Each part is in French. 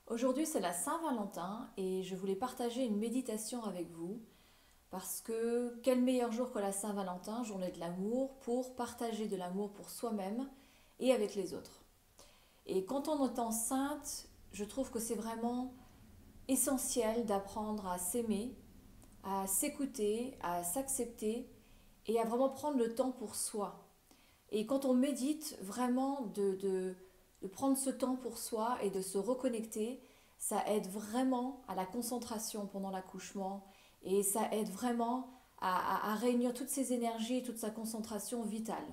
Aujourd'hui, c'est la Saint-Valentin et je voulais partager une méditation avec vous parce que quel meilleur jour que la Saint-Valentin, journée de l'amour, pour partager de l'amour pour soi-même et avec les autres. Et quand on est enceinte, je trouve que c'est vraiment essentiel d'apprendre à s'aimer, à s'écouter, à s'accepter et à vraiment prendre le temps pour soi. Et quand on médite, vraiment de prendre ce temps pour soi et de se reconnecter, ça aide vraiment à la concentration pendant l'accouchement et ça aide vraiment à réunir toutes ses énergies et toute sa concentration vitale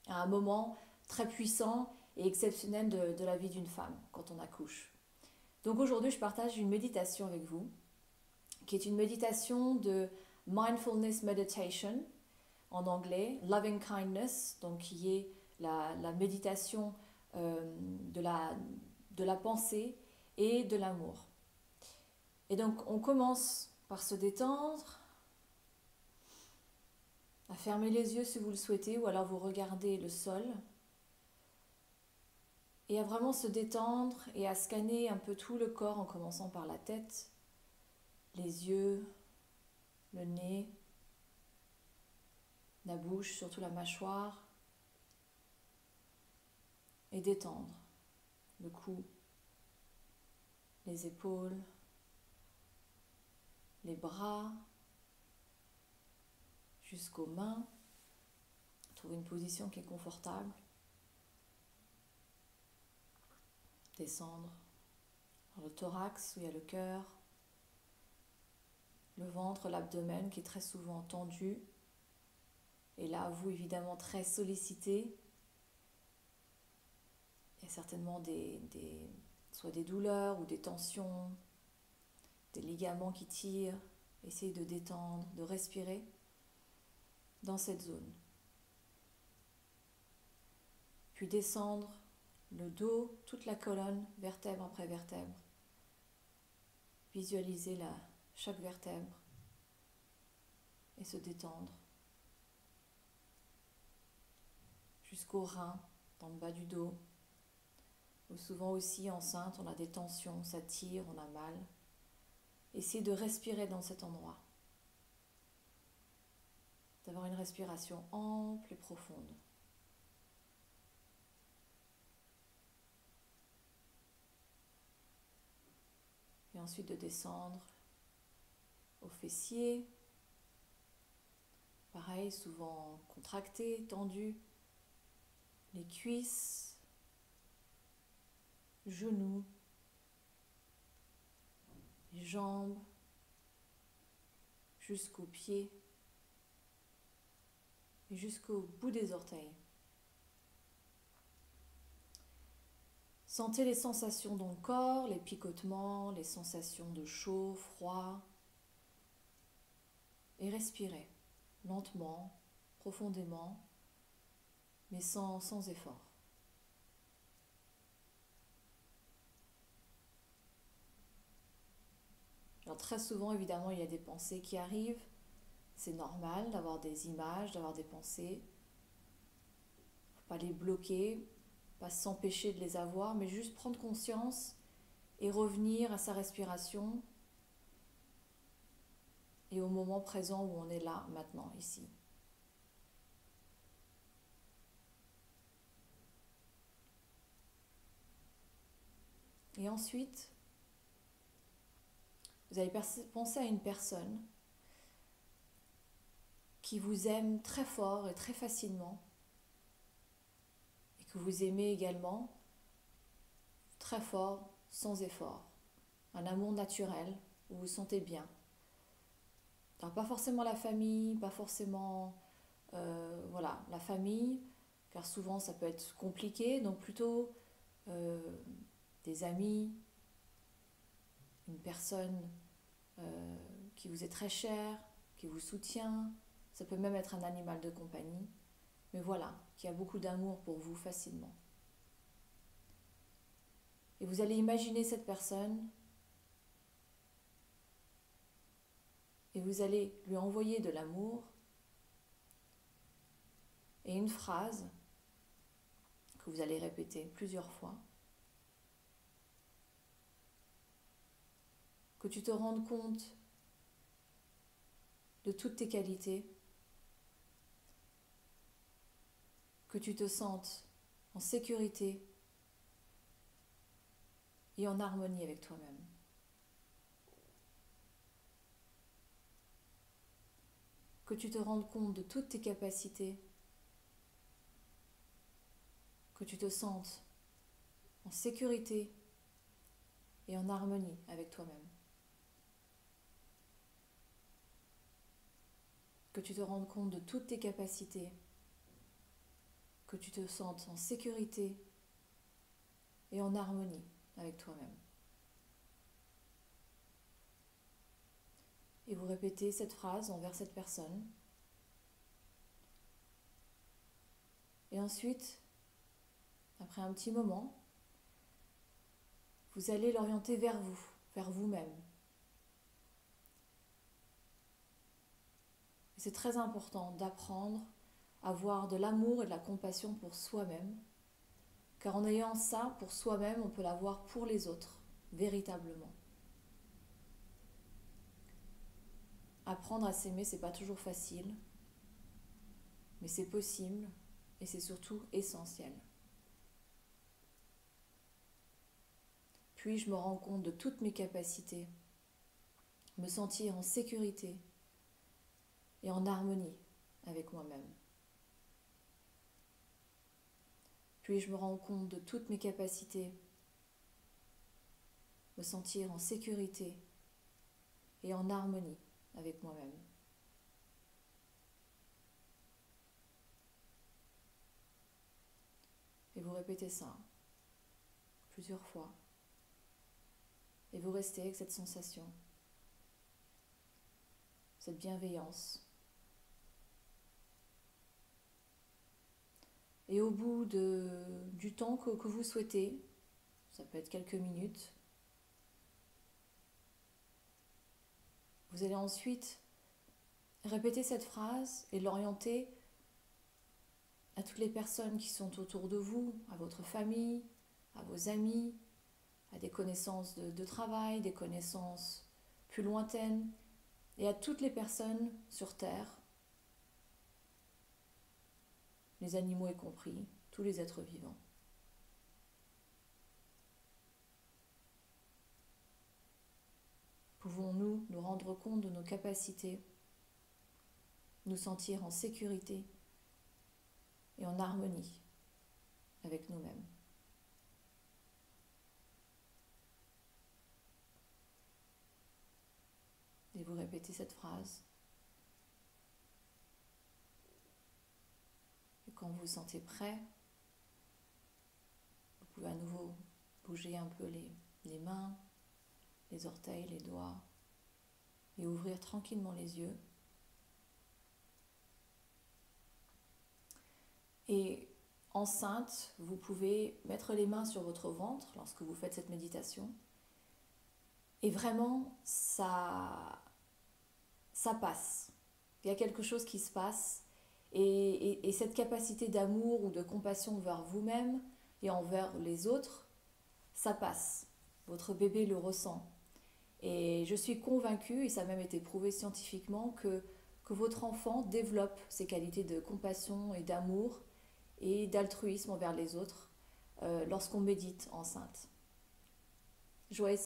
à un moment très puissant et exceptionnel de la vie d'une femme quand on accouche. Donc aujourd'hui, je partage une méditation avec vous qui est une méditation de mindfulness meditation en anglais, loving kindness, donc qui est la méditation de, de la pensée et de l'amour. Et donc on commence par se détendre, à fermer les yeux si vous le souhaitez, ou alors vous regardez le sol, et à vraiment se détendre et à scanner un peu tout le corps en commençant par la tête, les yeux, le nez, la bouche, surtout la mâchoire, et détendre le cou, les épaules, les bras, jusqu'aux mains. Trouver une position qui est confortable. Descendre dans le thorax où il y a le cœur, le ventre, l'abdomen qui est très souvent tendu. Et là, vous évidemment très sollicité. Il y a certainement soit des douleurs ou des tensions, des ligaments qui tirent. Essayez de détendre, de respirer dans cette zone. Puis descendre le dos, toute la colonne, vertèbre après vertèbre. Visualisez chaque vertèbre et se détendre. Jusqu'aux reins, dans le bas du dos. Ou souvent aussi enceinte, on a des tensions, ça tire, on a mal. Essayez de respirer dans cet endroit. D'avoir une respiration ample et profonde. Et ensuite de descendre aux fessiers. Pareil, souvent contracté, tendu. Les cuisses, genoux, les jambes, jusqu'aux pieds et jusqu'au bout des orteils. Sentez les sensations dans le corps, les picotements, les sensations de chaud, froid. Et respirez lentement, profondément, mais sans effort. Alors très souvent, évidemment, il y a des pensées qui arrivent. C'est normal d'avoir des images, d'avoir des pensées. Il ne faut pas les bloquer, pas s'empêcher de les avoir, mais juste prendre conscience et revenir à sa respiration et au moment présent où on est là, maintenant, ici. Et ensuite, vous allez penser à une personne qui vous aime très fort et très facilement et que vous aimez également très fort, sans effort. Un amour naturel où vous vous sentez bien. Alors pas forcément la famille, pas forcément la famille, car souvent ça peut être compliqué, donc plutôt euh, des amis, une personne euh, qui vous est très chère, qui vous soutient, ça peut même être un animal de compagnie, mais voilà, qui a beaucoup d'amour pour vous facilement. Et vous allez imaginer cette personne et vous allez lui envoyer de l'amour et une phrase que vous allez répéter plusieurs fois. que tu te rendes compte de toutes tes qualités, que tu te sentes en sécurité et en harmonie avec toi-même. Que tu te rendes compte de toutes tes capacités, que tu te sentes en sécurité et en harmonie avec toi-même. Que tu te rendes compte de toutes tes capacités, que tu te sentes en sécurité et en harmonie avec toi-même. Et vous répétez cette phrase envers cette personne. Et ensuite, après un petit moment, vous allez l'orienter vers vous, vers vous-même. C'est très important d'apprendre à avoir de l'amour et de la compassion pour soi-même, car en ayant ça pour soi-même, on peut l'avoir pour les autres, véritablement. Apprendre à s'aimer, c'est pas toujours facile, mais c'est possible et c'est surtout essentiel. Puis je me rends compte de toutes mes capacités, me sentir en sécurité et en harmonie avec moi-même. Puis je me rends compte de toutes mes capacités, me sentir en sécurité et en harmonie avec moi-même. Et vous répétez ça plusieurs fois. Et vous restez avec cette sensation, cette bienveillance. Et au bout du temps que vous souhaitez, ça peut être quelques minutes, vous allez ensuite répéter cette phrase et l'orienter à toutes les personnes qui sont autour de vous, à votre famille, à vos amis, à des connaissances de travail, des connaissances plus lointaines, et à toutes les personnes sur Terre, les animaux y compris, tous les êtres vivants. Pouvons-nous nous rendre compte de nos capacités, nous sentir en sécurité et en harmonie avec nous-mêmes. Et vous répétez cette phrase. Et quand vous vous sentez prêt, vous pouvez à nouveau bouger un peu les mains, les orteils, les doigts, et ouvrir tranquillement les yeux. Et enceinte, vous pouvez mettre les mains sur votre ventre lorsque vous faites cette méditation. Et vraiment, ça passe. Il y a quelque chose qui se passe. Et cette capacité d'amour ou de compassion envers vous-même et envers les autres, ça passe. Votre bébé le ressent. Et je suis convaincue, et ça a même été prouvé scientifiquement, que votre enfant développe ces qualités de compassion et d'amour et d'altruisme envers les autres lorsqu'on médite enceinte. Joyeux